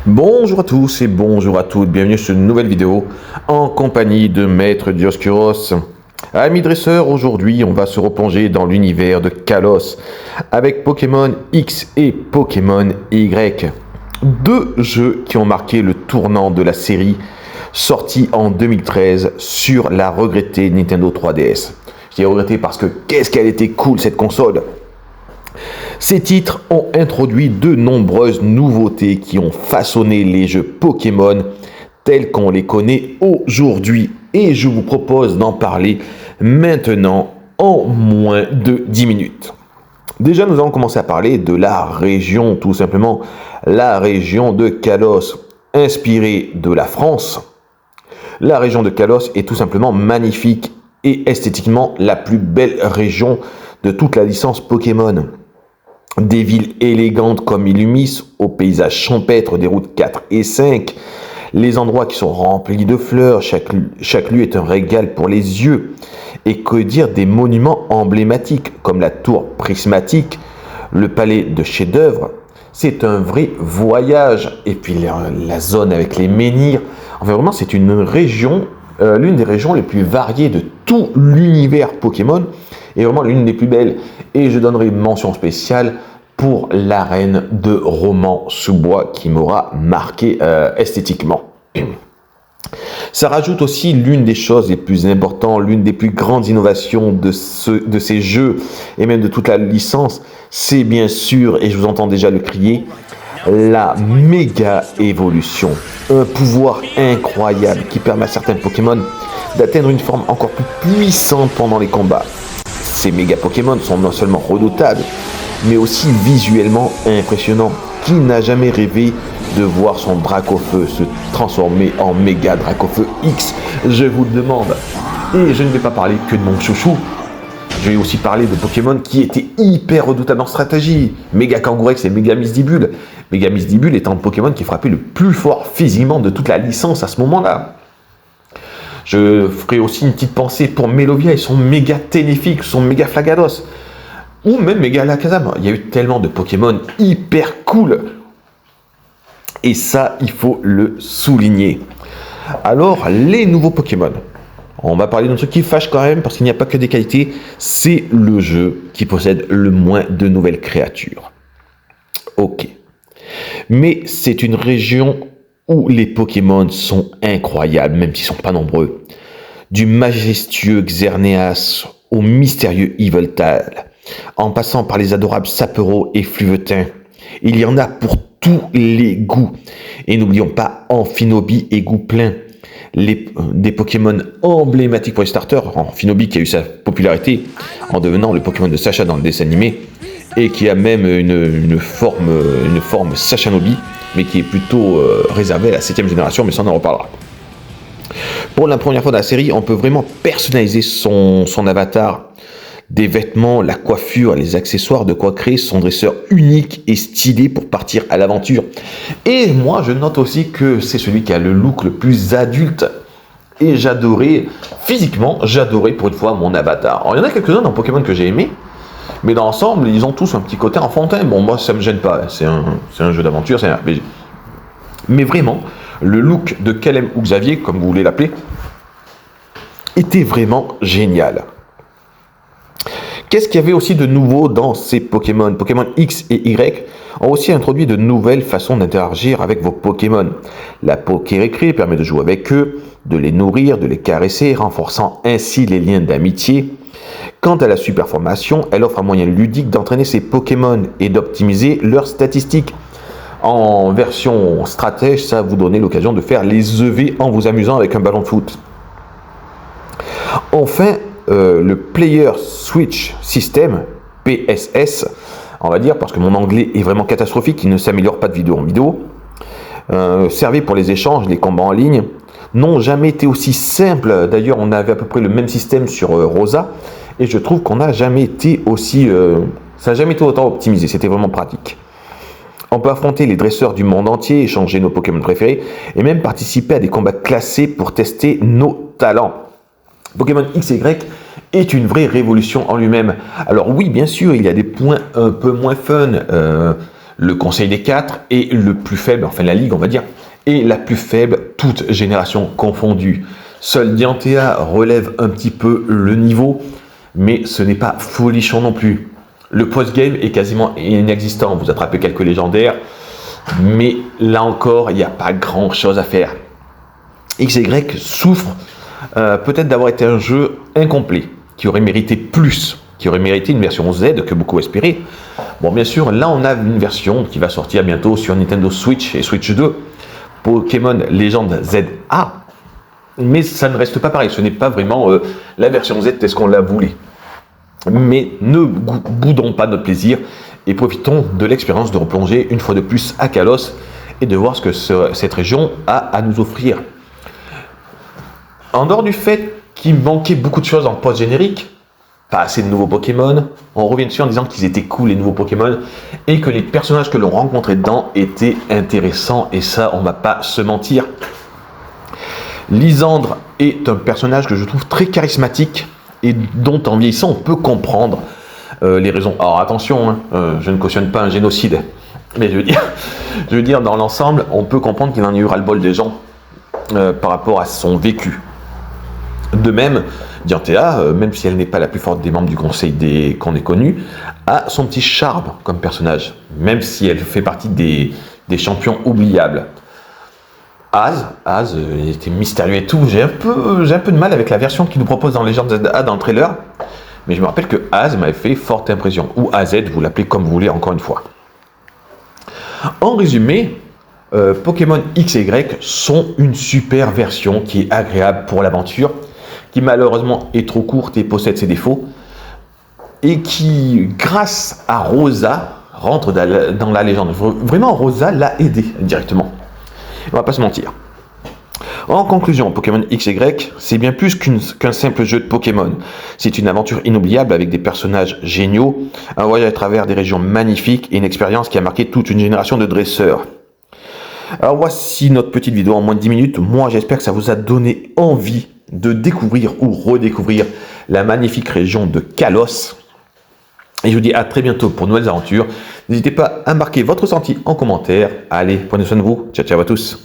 Bonjour à tous et bonjour à toutes, bienvenue sur une nouvelle vidéo en compagnie de Maître Dioscuros. Amis dresseurs, aujourd'hui on va se replonger dans l'univers de Kalos avec Pokémon X et Pokémon Y. Deux jeux qui ont marqué le tournant de la série sortie en 2013 sur la regrettée Nintendo 3DS. Je dis regrettée parce que qu'est-ce qu'elle était cool cette console! Ces titres ont introduit de nombreuses nouveautés qui ont façonné les jeux Pokémon tels qu'on les connaît aujourd'hui. Et je vous propose d'en parler maintenant en moins de 10 minutes. Déjà, nous allons commencer à parler de la région, tout simplement la région de Kalos, inspirée de la France. La région de Kalos est tout simplement magnifique et esthétiquement la plus belle région de toute la licence Pokémon. Des villes élégantes comme Illumis, aux paysages champêtres des routes 4 et 5, les endroits qui sont remplis de fleurs, chaque lieu est un régal pour les yeux. Et que dire des monuments emblématiques comme la tour prismatique, le palais de chef-d'œuvre. C'est un vrai voyage. Et puis la zone avec les menhirs. Enfin vraiment c'est une région, l'une des régions les plus variées de tout l'univers Pokémon. Et vraiment l'une des plus belles. Et je donnerai une mention spéciale pour l'arène de Romans-sous-Bois qui m'aura marqué esthétiquement. Ça rajoute aussi l'une des choses les plus importantes, l'une des plus grandes innovations de ces jeux et même de toute la licence, c'est bien sûr, et je vous entends déjà le crier, la méga évolution. Un pouvoir incroyable qui permet à certains Pokémon d'atteindre une forme encore plus puissante pendant les combats. Ces méga Pokémon sont non seulement redoutables, mais aussi visuellement impressionnants. Qui n'a jamais rêvé de voir son Dracofeu se transformer en méga Dracofeu X? Je vous le demande. Et je ne vais pas parler que de mon chouchou. Je vais aussi parler de Pokémon qui étaient hyper redoutables en stratégie. Méga Kangourex et Méga Misdibule. Méga Misdibule étant le Pokémon qui frappait le plus fort physiquement de toute la licence à ce moment-là. Je ferai aussi une petite pensée pour Mélovia et son méga Ténéfique, son méga Flagados. Ou même méga Lakazam. Il y a eu tellement de Pokémon hyper cool. Et ça, il faut le souligner. Alors, les nouveaux Pokémon. On va parler d'un truc qui fâche quand même, parce qu'il n'y a pas que des qualités. C'est le jeu qui possède le moins de nouvelles créatures. Ok. Mais c'est une région où les Pokémon sont incroyables, même s'ils ne sont pas nombreux. Du majestueux Xerneas au mystérieux Yveltal, en passant par les adorables Sapero et Fluvetin. Il y en a pour tous les goûts. Et n'oublions pas Amphinobi et Goupplin, des Pokémon emblématiques pour les starters. Amphinobi qui a eu sa popularité en devenant le Pokémon de Sacha dans le dessin animé, et qui a même une forme Sachanobi, mais qui est plutôt réservé à la 7ème génération, mais ça on en reparlera. Pour la première fois dans la série, on peut vraiment personnaliser son avatar, des vêtements, la coiffure, les accessoires, de quoi créer son dresseur unique et stylé pour partir à l'aventure. Et moi, je note aussi que c'est celui qui a le look le plus adulte. Et physiquement, j'adorais pour une fois mon avatar. Alors, il y en a quelques-uns dans Pokémon que j'ai aimé, mais dans l'ensemble, ils ont tous un petit côté enfantin. Bon, moi, ça me gêne pas. C'est un jeu d'aventure, c'est un RPG. Mais vraiment, le look de Calem ou Xavier, comme vous voulez l'appeler, était vraiment génial. Qu'est-ce qu'il y avait aussi de nouveau dans ces Pokémon? Pokémon X et Y ont aussi introduit de nouvelles façons d'interagir avec vos Pokémon. La Pokérécré permet de jouer avec eux, de les nourrir, de les caresser, renforçant ainsi les liens d'amitié. Quant à la Superformation, elle offre un moyen ludique d'entraîner ses Pokémon et d'optimiser leurs statistiques. En version stratège, ça va vous donner l'occasion de faire les EV en vous amusant avec un ballon de foot. Enfin, le Player Switch System, PSS, on va dire, parce que mon anglais est vraiment catastrophique, il ne s'améliore pas de vidéo en vidéo, servait pour les échanges, les combats en ligne, n'ont jamais été aussi simples. D'ailleurs, on avait à peu près le même système sur Rosa, et je trouve qu'on n'a jamais été aussi... ça n'a jamais été autant optimisé, c'était vraiment pratique. On peut affronter les dresseurs du monde entier, échanger nos Pokémon préférés, et même participer à des combats classés pour tester nos talents. Pokémon X et Y est une vraie révolution en lui-même. Alors oui, bien sûr, il y a des points un peu moins fun. Le Conseil des 4 est le plus faible, enfin la Ligue on va dire, est la plus faible, toute génération confondue. Seul Diantea relève un petit peu le niveau, mais ce n'est pas folichon non plus. Le post-game est quasiment inexistant, vous attrapez quelques légendaires, mais là encore, il n'y a pas grand chose à faire. XY souffre peut-être d'avoir été un jeu incomplet, qui aurait mérité plus, qui aurait mérité une version Z que beaucoup espéraient. Bon, bien sûr, là on a une version qui va sortir bientôt sur Nintendo Switch et Switch 2, Pokémon Légende ZA, mais ça ne reste pas pareil, ce n'est pas vraiment la version Z telle qu'on la voulait. Mais ne boudons pas notre plaisir et profitons de l'expérience de replonger une fois de plus à Kalos et de voir ce que cette région a à nous offrir. En dehors du fait qu'il manquait beaucoup de choses en post-générique, pas assez de nouveaux Pokémon, on revient dessus en disant qu'ils étaient cool les nouveaux Pokémon et que les personnages que l'on rencontrait dedans étaient intéressants, et ça on va pas se mentir. Lysandre est un personnage que je trouve très charismatique et dont en vieillissant on peut comprendre les raisons. Alors attention, je ne cautionne pas un génocide, mais je veux dire dans l'ensemble on peut comprendre qu'il en a eu ras-le-bol des gens par rapport à son vécu. De même, Diantea, même si elle n'est pas la plus forte des membres du conseil qu'on ait connu, a son petit charme comme personnage, même si elle fait partie des champions oubliables. Az était mystérieux et tout. J'ai un peu de mal avec la version qu'il nous propose dans Legend ZA dans le trailer, mais je me rappelle que Az m'avait fait forte impression, ou AZ, vous l'appelez comme vous voulez encore une fois. En résumé, Pokémon XY sont une super version qui est agréable pour l'aventure, qui malheureusement est trop courte et possède ses défauts, et qui, grâce à Rosa, rentre dans la légende. Vraiment, Rosa l'a aidé directement. On va pas se mentir. En conclusion, Pokémon XY, c'est bien plus qu'un simple jeu de Pokémon. C'est une aventure inoubliable avec des personnages géniaux, un voyage à travers des régions magnifiques et une expérience qui a marqué toute une génération de dresseurs. Alors voici notre petite vidéo en moins de 10 minutes. Moi, j'espère que ça vous a donné envie de découvrir ou redécouvrir la magnifique région de Kalos. Et je vous dis à très bientôt pour de nouvelles aventures. N'hésitez pas à marquer votre ressenti en commentaire. Allez, prenez soin de vous. Ciao, ciao à tous.